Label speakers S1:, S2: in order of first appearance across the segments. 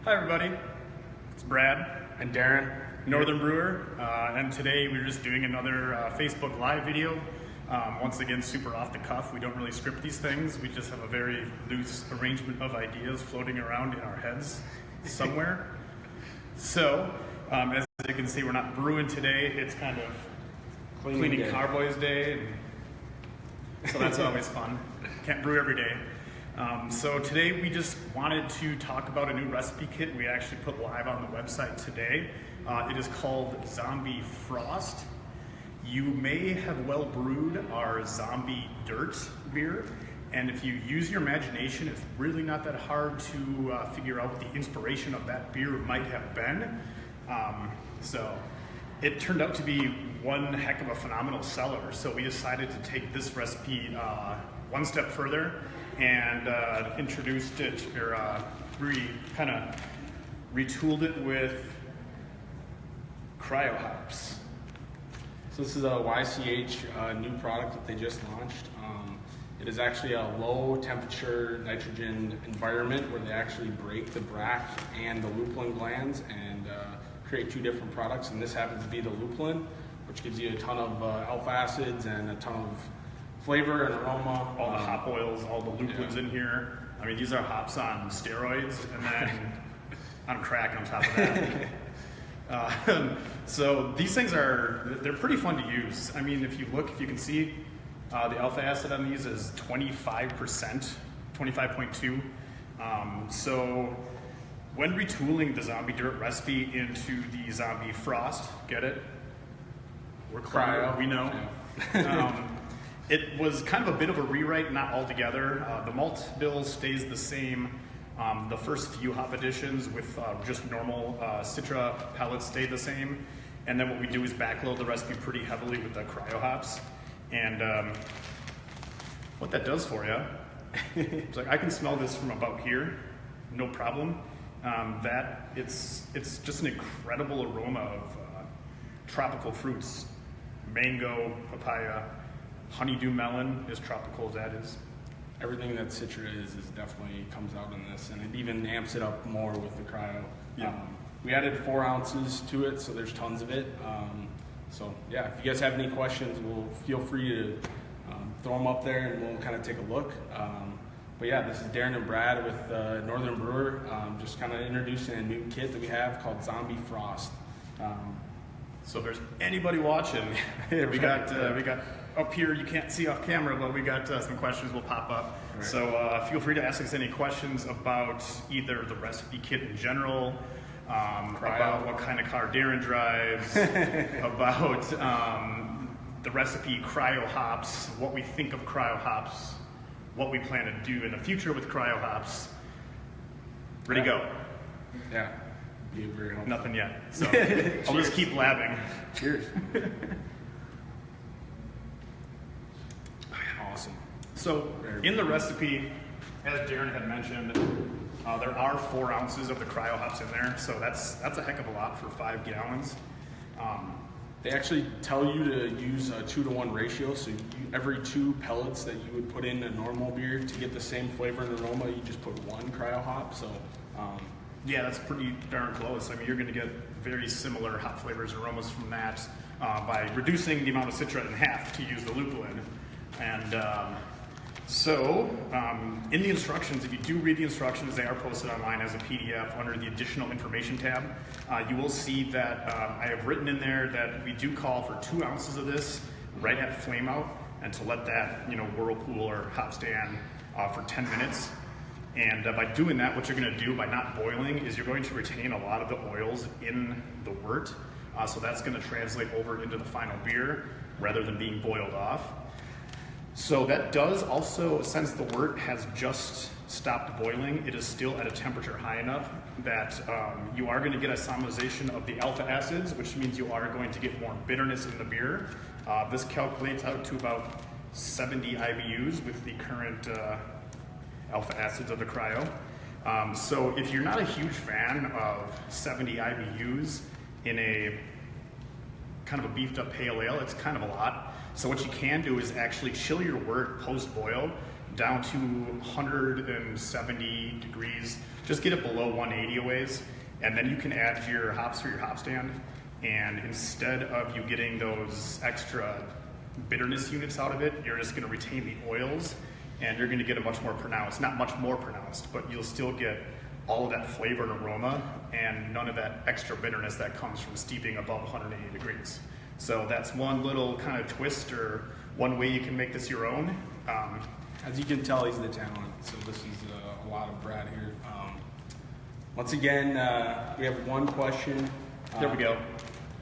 S1: Hi everybody, it's Brad
S2: and Darren,
S1: Northern Brewer, and today we're just doing another Facebook Live video. Once again, super off the cuff. We don't really script these things. We just have a very loose arrangement of ideas floating around in our heads somewhere. So, as you can see, we're not brewing today. It's kind of cleaning Carboys Day, so that's always fun. Can't brew every day. So today we just wanted to talk about a new recipe kit we actually put live on the website today. It is called Zombie Frost. You may have well brewed our Zombie Dirt beer, and if you use your imagination, it's really not that hard to figure out what the inspiration of that beer might have been. So it turned out to be one heck of a phenomenal seller, so we decided to take this recipe one step further and introduced it, or kind of retooled it with Cryo Hops.
S2: So this is a YCH new product that they just launched. It is actually a low temperature nitrogen environment where they actually break the bract and the lupulin glands and create two different products. And this happens to be the lupulin, which gives you a ton of alpha acids and a ton of flavor and aroma.
S1: All the hop oils, all the lupulins in here. I mean, these are hops on steroids and then on crack on top of that. So these things they're pretty fun to use. I mean, if you can see the alpha acid on these is 25%, 25.2. So when retooling the Zombie Dirt recipe into the Zombie Frost, get it? We're cryo, we know. Yeah. It was kind of a bit of a rewrite, not altogether. The malt bill stays the same. The first few hop additions with just normal Citra pellets stay the same. And then what we do is backload the recipe pretty heavily with the Cryo Hops. And what that does for you, it's like I can smell this from about here, no problem. It's just an incredible aroma of tropical fruits, mango, papaya, honeydew melon, as tropical as that is.
S2: Everything that Citra is definitely comes out in this, and it even amps it up more with the cryo.
S1: Yeah.
S2: We added 4 ounces to it, so there's tons of it. So yeah, if you guys have any questions, feel free to throw them up there and we'll kind of take a look. But yeah, this is Darren and Brad with Northern Brewer, just kind of introducing a new kit that we have called Zombie Frost.
S1: So if there's anybody watching, we got up here, you can't see off camera, but we got some questions will pop up. Right. So feel free to ask us any questions about either the recipe kit in general, about what kind of car Darren drives, about the recipe Cryo Hops, what we think of Cryo Hops, what we plan to do in the future with Cryo Hops. Ready to go?
S2: Yeah. Very helpful.
S1: Nothing yet. So I'll just keep labbing.
S2: Cheers. Awesome.
S1: So in the recipe, as Darren had mentioned, there are 4 ounces of the Cryo Hops in there, so that's a heck of a lot for 5 gallons.
S2: They actually tell you to use a 2-to-1 ratio, so every 2 pellets that you would put in a normal beer to get the same flavor and aroma, you just put 1 Cryo Hop. So
S1: yeah, that's pretty darn close. I mean, you're going to get very similar hop flavors and aromas from that by reducing the amount of Citra in half to use the lupulin. And so in the instructions, if you do read the instructions, they are posted online as a PDF under the additional information tab. You will see that I have written in there that we do call for 2 ounces of this right at flame out, and to let that whirlpool or hop stand for 10 minutes. And by doing that, what you're going to do by not boiling is you're going to retain a lot of the oils in the wort. So that's going to translate over into the final beer rather than being boiled off. So that does also, since the wort has just stopped boiling, it is still at a temperature high enough that you are going to get a isomerization of the alpha acids, which means you are going to get more bitterness in the beer. This calculates out to about 70 IBUs with the current alpha acids of the cryo. So if you're not a huge fan of 70 IBUs in a kind of a beefed up pale ale, it's kind of a lot. So what you can do is actually chill your wort post-boil down to 170 degrees. Just get it below 180 a ways, and then you can add your hops for your hop stand. And instead of you getting those extra bitterness units out of it, you're just going to retain the oils, and you're going to get a much more pronounced, not much more pronounced, but you'll still get all of that flavor and aroma and none of that extra bitterness that comes from steeping above 180 degrees. So that's one little kind of twist, or one way you can make this your own.
S2: As you can tell, he's the talent. So this is a lot of Brad here. Once again, we have one question.
S1: There we go.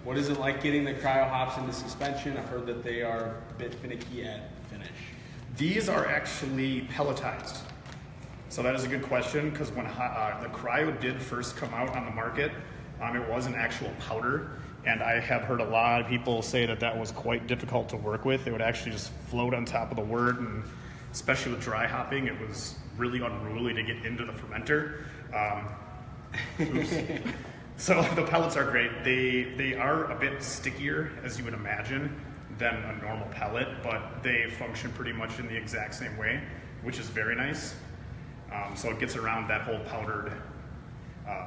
S2: What is it like getting the cryo hops into suspension? I've heard that they are a bit finicky at finish.
S1: These are actually pelletized. So that is a good question, because when the cryo did first come out on the market, it was an actual powder. And I have heard a lot of people say that that was quite difficult to work with. It would actually just float on top of the wort, and especially with dry hopping, it was really unruly to get into the fermenter. Oops. So the pellets are great. They are a bit stickier, as you would imagine, than a normal pellet, but they function pretty much in the exact same way, which is very nice. So it gets around that whole powdered,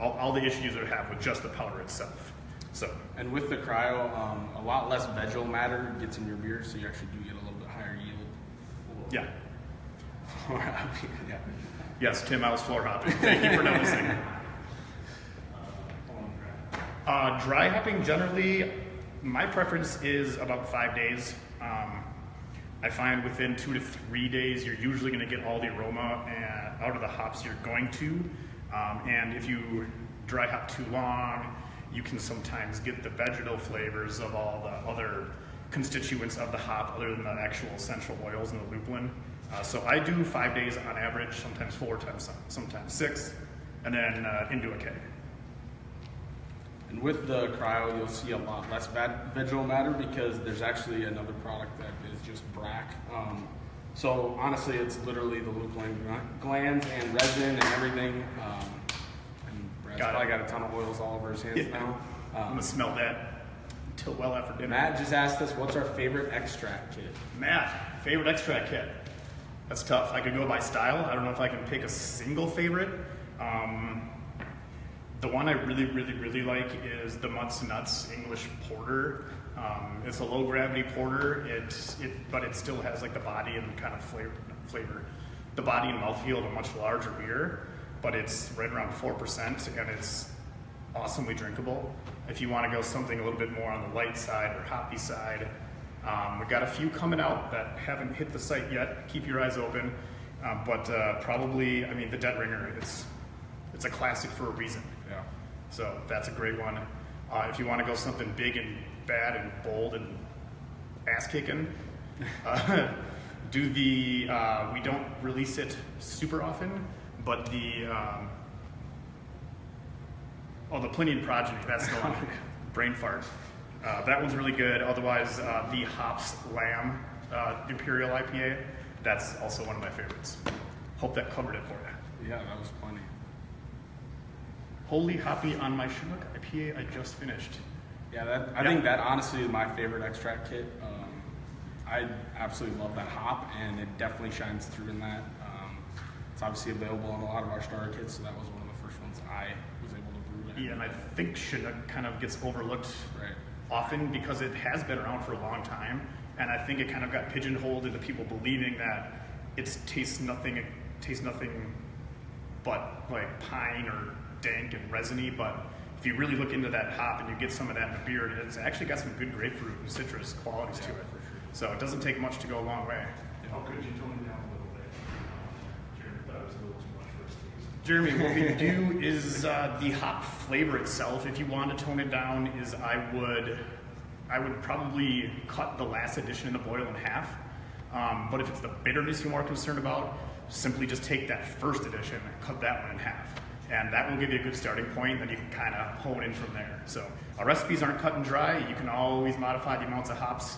S1: all the issues you would have with just the powder itself. So,
S2: and with the cryo, a lot less vegetal matter gets in your beer, so you actually do get a little bit higher yield.
S1: Yeah.
S2: Floor hopping, yeah.
S1: Yes, Tim, I was floor hopping. Thank you for noticing. Dry hopping, generally, my preference is about 5 days. I find within 2 to 3 days, you're usually going to get all the aroma out of the hops you're going to. And if you dry hop too long, you can sometimes get the vegetal flavors of all the other constituents of the hop other than the actual essential oils and the lupulin. So I do 5 days on average, sometimes 4, sometimes 6, and then into a keg.
S2: And with the cryo, you'll see a lot less vegetal matter because there's actually another product that is just brack. So honestly, it's literally the lupulin glands and resin and everything. And Brad's probably got a ton of oils all over his hands now.
S1: I'm gonna smell that till well after dinner.
S2: Matt just asked us, what's our favorite extract kit?
S1: Matt, favorite extract kit? That's tough. I could go by style. I don't know if I can pick a single favorite. The one I really like is the Mutts Nuts English Porter. It's a low gravity porter, but it still has like the body and kind of flavor. The body and mouthfeel of a much larger beer, but it's right around 4% and it's awesomely drinkable. If you want to go something a little bit more on the light side or hoppy side, we've got a few coming out that haven't hit the site yet. Keep your eyes open. But probably, I mean, the Dead Ringer, it's a classic for a reason.
S2: Yeah.
S1: So that's a great one. If you want to go something big and bad and bold and ass-kicking, do the, we don't release it super often, but the Plinian Progeny, that's the one. Brain fart. That one's really good. Otherwise, the Hops Lamb Imperial IPA, that's also one of my favorites. Hope that covered it for you.
S2: Yeah, that was plenty.
S1: Holy Hoppy on My Chinook IPA I just finished.
S2: Yeah, I think that honestly is my favorite extract kit. I absolutely love that hop, and it definitely shines through in that. It's obviously available on a lot of our starter kits, so that was one of the first ones I was able to brew.
S1: Yeah, and I think Chinook kind of gets overlooked often because it has been around for a long time, and I think it kind of got pigeonholed into people believing that it tastes nothing but like pine or dank and resiny, but if you really look into that hop and you get some of that in the beer, it's actually got some good grapefruit and citrus qualities to it. For sure. So it doesn't take much to go a long way.
S3: How could you tone it down a little bit? Jeremy thought it was a little too much for his taste.
S1: Jeremy, what we do is the hop flavor itself, if you want to tone it down, is I would probably cut the last addition in the boil in half. But if it's the bitterness you're more concerned about, simply just take that first addition and cut that one in half. And that will give you a good starting point, then you can kind of hone in from there. So our recipes aren't cut and dry. You can always modify the amounts of hops,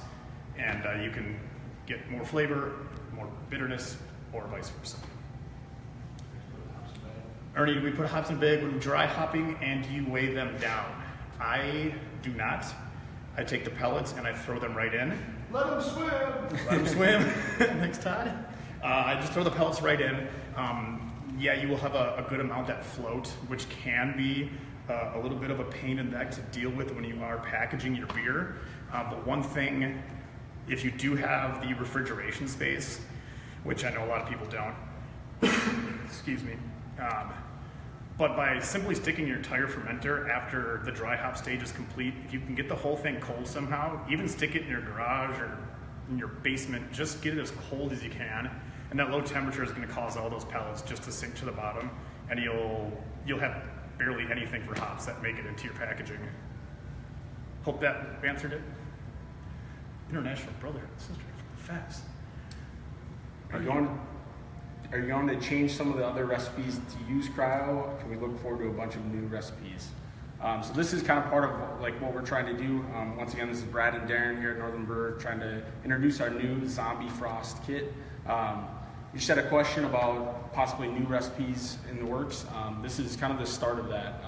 S1: and you can get more flavor, more bitterness, or vice versa. Ernie, do we put hops in a bag when dry hopping and do you weigh them down? I do not. I take the pellets and I throw them right in.
S3: Let them swim!
S1: Let them swim. Thanks, Todd. I just throw the pellets right in. Yeah, you will have a good amount that float, which can be a little bit of a pain in the neck to deal with when you are packaging your beer. But one thing, if you do have the refrigeration space, which I know a lot of people don't, excuse me, but by simply sticking your entire fermenter after the dry hop stage is complete, if you can get the whole thing cold somehow, even stick it in your garage or in your basement, just get it as cold as you can. And that low temperature is going to cause all those pellets just to sink to the bottom, and you'll have barely anything for hops that make it into your packaging. Hope that answered it. International brother and sister, fast.
S2: Are you going to change some of the other recipes to use cryo? Can we look forward to a bunch of new recipes? So this is kind of part of like what we're trying to do. Once again, this is Brad and Darren here at Northern Brewer trying to introduce our new Zombie Frost kit. You just had a question about possibly new recipes in the works. This is kind of the start of that.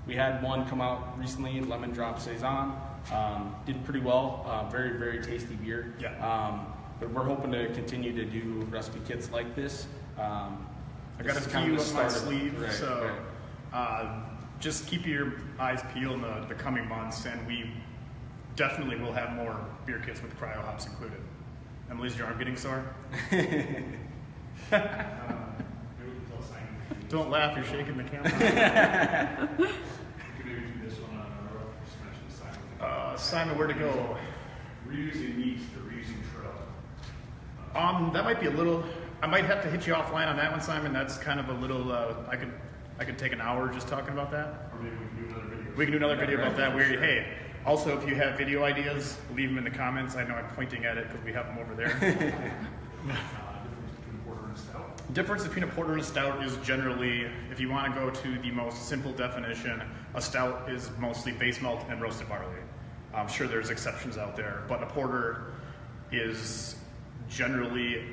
S2: We had one come out recently, Lemon Drop Saison. Did pretty well, very, very tasty beer.
S1: Yeah.
S2: But we're hoping to continue to do recipe kits like this.
S1: I got a few up my sleeve,
S2: Right,
S1: so
S2: right.
S1: Just keep your eyes peeled in the coming months, and we definitely will have more beer kits with cryo hops included. Emily, is your arm getting sore?
S3: Maybe we can tell Simon.
S1: Don't laugh, you're shaking the camera.
S3: We could maybe do this one on our own. Just mention Simon.
S1: Simon, where to go?
S3: Reusing yeast or reusing trill.
S1: That might be a little. I might have to hit you offline on that one, Simon. That's kind of a little. I could take an hour just talking about that.
S3: Or maybe we can do another video.
S1: We can do another video about that. Where hey, also if you have video ideas, leave them in the comments. I know I'm pointing at it because we have them over there.
S3: Difference between porter and stout.
S1: Difference between a porter and a stout is generally, if you want to go to the most simple definition, a stout is mostly base malt and roasted barley. I'm sure there's exceptions out there, but a porter is generally,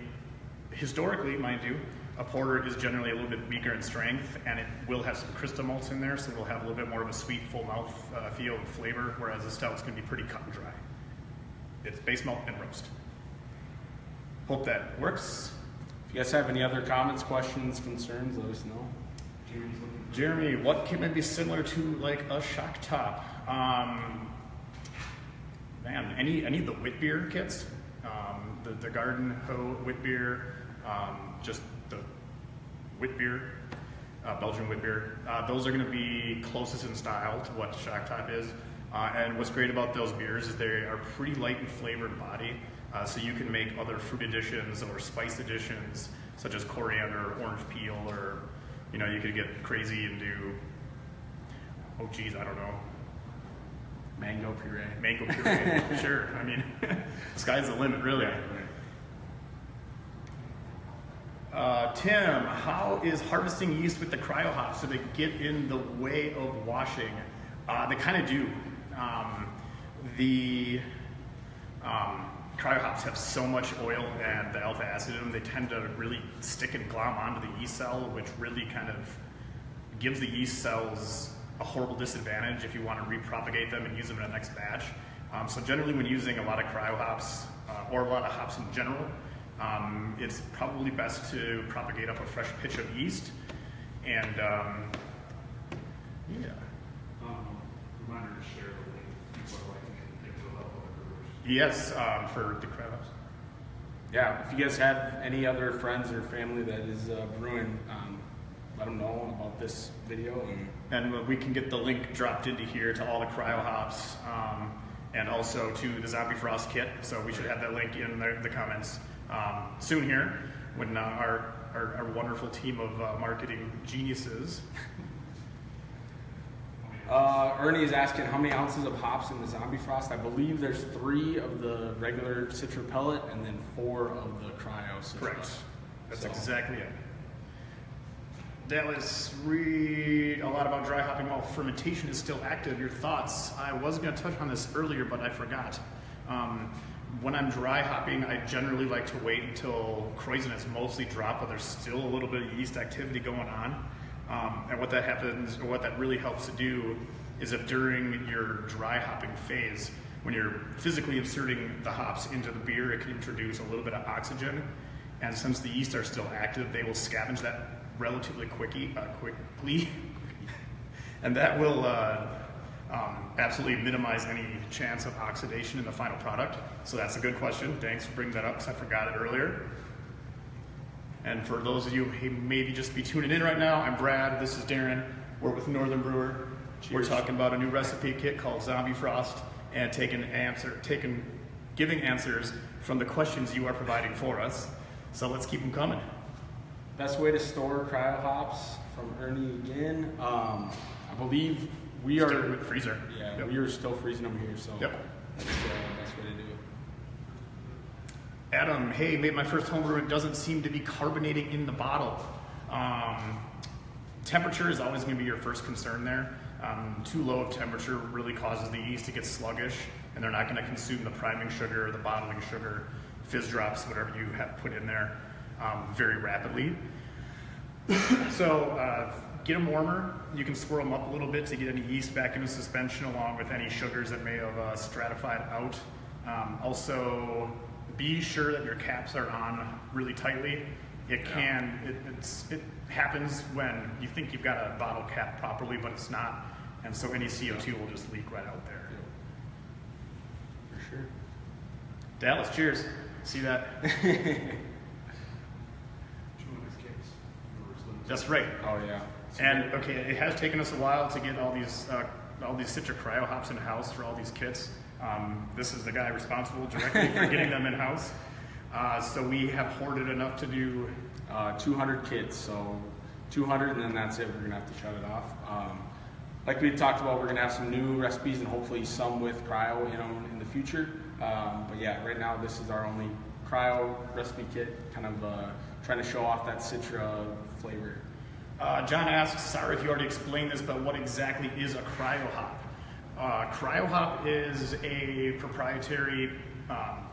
S1: historically, mind you, a porter is generally a little bit weaker in strength, and it will have some crystal malts in there, so it'll have a little bit more of a sweet, full mouth feel and flavor, whereas a stout's going to be pretty cut and dry. It's base malt and roast. Hope that works.
S2: If you guys have any other comments, questions, concerns, let us know.
S3: Jamie's looking for
S1: Jeremy, what can it be similar to like a shock top? Man, any of the wit beer kits, the Garden Hoe wit beer, just the wit beer, Belgian wit beer. Those are going to be closest in style to what shock top is. And what's great about those beers is they are pretty light in flavor and body. So you can make other fruit additions or spice additions, such as coriander, orange peel, or you could get crazy and do, oh geez, I don't know,
S2: Mango puree.
S1: mango puree. Sure, I mean, sky's the limit, really. Tim, how is harvesting yeast with the cryo hops? So they get in the way of washing? They kind of do. The cryo hops have so much oil and the alpha acid in them, they tend to really stick and glom onto the yeast cell, which really kind of gives the yeast cells a horrible disadvantage if you want to repropagate them and use them in the next batch. So generally when using a lot of cryo hops, or a lot of hops in general, it's probably best to propagate up a fresh pitch of yeast. And yeah.
S3: reminder to share the link. People are like, it will help other brewers.
S1: Yes, for the cryo hops.
S2: Yeah, if you guys have any other friends or family that is brewing, let them know about this video.
S1: And we can get the link dropped into here to all the cryo hops, and also to the Zombie Frost kit. So we should have that link in the comments soon here when our wonderful team of marketing geniuses.
S2: Ernie is asking how many ounces of hops in the Zombie Frost. I believe there's 3 of the regular Citra pellet and then 4 of the cryo Citra.
S1: Correct. That's
S2: So-
S1: exactly it. Dallas, read a lot about dry hopping while fermentation is still active. Your thoughts? I was going to touch on this earlier, but I forgot. When I'm dry hopping, I generally like to wait until krausen has mostly dropped, but there's still a little bit of yeast activity going on. And what that happens, or what that really helps to do, is if during your dry hopping phase, when you're physically inserting the hops into the beer, it can introduce a little bit of oxygen. and since the yeast are still active, they will scavenge that relatively quickly, and that will absolutely minimize any chance of oxidation in the final product. So that's a good question. Thanks for bringing that up, because I forgot it earlier. And for those of you who maybe just be tuning in right now, I'm Brad, this is Darren. We're with Northern Brewer.
S2: Cheers.
S1: We're talking about a new recipe kit called Zombie Frost, and giving answers from the questions you are providing for us. So let's keep them coming.
S2: Best way to store cryo hops from Ernie again. I believe we
S1: Stick
S2: are.
S1: with the freezer.
S2: Yeah,
S1: Yep.
S2: we are still freezing them here, so
S1: Yep.
S2: that's the best way to do it.
S1: Adam, hey, made my first homebrew. It doesn't seem to be carbonating in the bottle. Temperature is always going to be your first concern there. Too low of temperature really causes the yeast to get sluggish, and they're not going to consume the priming sugar, the bottling sugar, fizz drops, whatever you have put in there, very rapidly. So get them warmer. You can swirl them up a little bit to get any yeast back into suspension, along with any sugars that may have stratified out. Also, be sure that your caps are on really tightly. It happens when you think you've got a bottle cap properly, but it's not, and so any CO2 will just leak right out there.
S2: For sure.
S1: Dallas, cheers. See that? That's right.
S2: Oh yeah.
S1: And okay, it has taken us a while to get all these Citra Cryo Hops in house for all these kits. This is the guy responsible directly for getting them in house. So we have hoarded enough to do
S2: 200 kits, so 200, and then that's it. We're gonna have to shut it off. Like we talked about, we're gonna have some new recipes and hopefully some with cryo in them in the future. But yeah, right now this is our only cryo recipe kit, kind of trying to show off that Citra flavor.
S1: John asks, sorry if you already explained this, but what exactly is a cryo hop? Cryo hop is a proprietary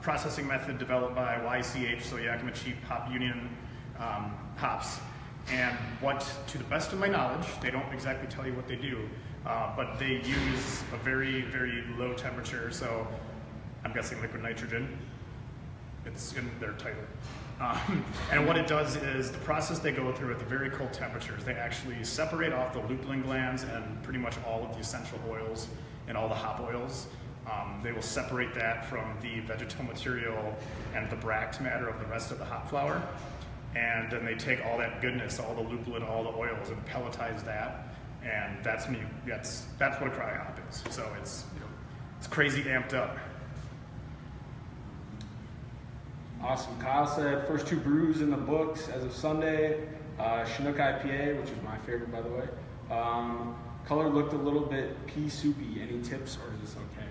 S1: processing method developed by YCH, so Yakima Cheap Hop Union hops. And what, to the best of my knowledge, they don't exactly tell you what they do, but they use a very, very low temperature, so I'm guessing liquid nitrogen. It's in their title. And what it does is the process they go through at the very cold temperatures, they actually separate off the lupulin glands and pretty much all of the essential oils and all the hop oils. They will separate that from the vegetal material and the bract matter of the rest of the hop flower. And then they take all that goodness, all the lupulin, all the oils, and pelletize that. And that's what a cryo hop is. So it's crazy amped up.
S2: Awesome. Kyle said first 2 brews in the books as of Sunday. Chinook IPA, which is my favorite, by the way. Color looked a little bit pea soupy. Any tips, or is this okay?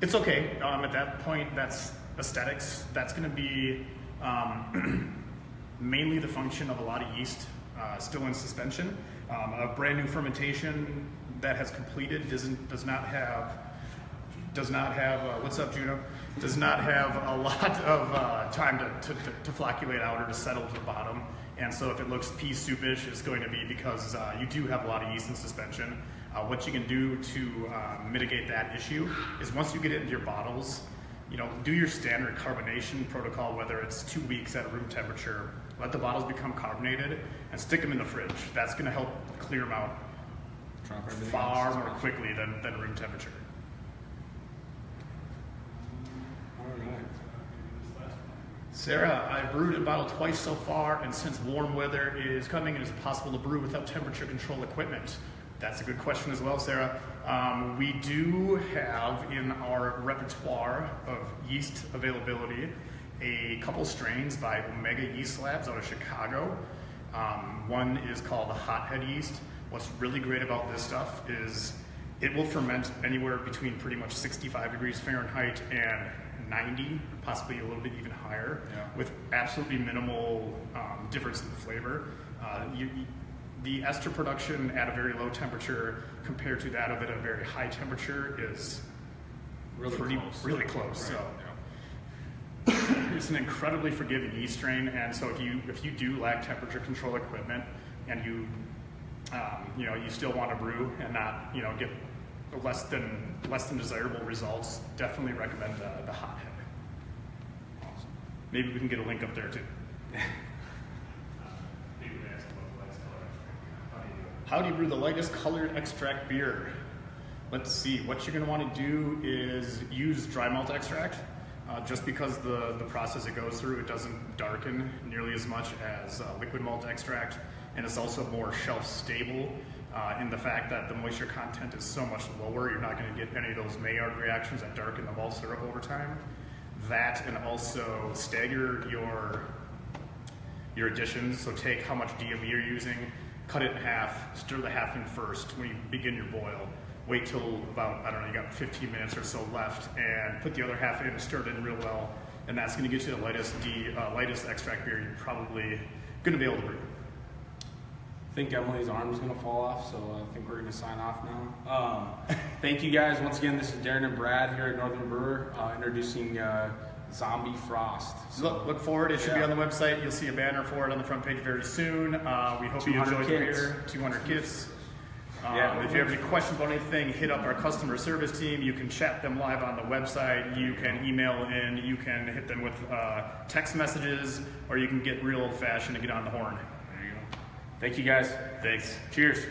S1: It's okay. At that point, that's aesthetics. That's going to be mainly the function of a lot of yeast still in suspension. A brand new fermentation that has completed does not have what's up, Juno? Does not have a lot of time to flocculate out or to settle to the bottom. And so if it looks pea soupish, it's going to be because you do have a lot of yeast in suspension. What you can do to mitigate that issue is once you get it into your bottles, do your standard carbonation protocol, whether it's 2 weeks at room temperature, let the bottles become carbonated and stick them in the fridge. That's going to help clear them out far more quickly than room temperature. Sarah, I brewed and bottled twice so far, and since warm weather is coming, is it possible to brew without temperature control equipment? That's a good question as well, Sarah. We do have in our repertoire of yeast availability a couple strains by Omega Yeast Labs out of Chicago. One is called the Hothead yeast. What's really great about this stuff is it will ferment anywhere between pretty much 65 degrees Fahrenheit and 90, possibly a little bit even higher, with absolutely minimal difference in flavor. The ester production at a very low temperature compared to that of it at a very high temperature is really close.
S2: Right.
S1: So it's an incredibly forgiving yeast strain, and so if you do lack temperature control equipment and you still want to brew and not get less than desirable results, definitely recommend the Hothead.
S2: Awesome.
S1: Maybe we can get a link up there too.
S3: People ask about the lights color. How do you do it?
S1: How do you brew the lightest colored extract beer? Let's see, what you're gonna wanna do is use dry malt extract. Just because the process it goes through, it doesn't darken nearly as much as liquid malt extract, and it's also more shelf stable in the fact that the moisture content is so much lower, you're not gonna get any of those Maillard reactions that darken the malt syrup over time. That, and also stagger your additions, so take how much DME you're using, cut it in half, stir the half in first when you begin your boil. Wait till about, I don't know, you got 15 minutes or so left, and put the other half in, stir it in real well, and that's gonna get you the lightest extract beer you're probably gonna be able to brew.
S2: I think Emily's arm's gonna fall off, so I think we're gonna sign off now. Thank you guys once again. This is Darren and Brad here at Northern Brewer, introducing Zombie Frost. So,
S1: Look forward, it should be on the website. You'll see a banner for it on the front page very soon. We hope you enjoy the beer. 200 kits. If you have any questions about anything, hit up our customer service team. You can chat them live on the website. You can email in. You can hit them with text messages, or you can get real old fashioned and get on the horn.
S2: There you go. Thank you guys.
S1: Thanks.
S2: Cheers.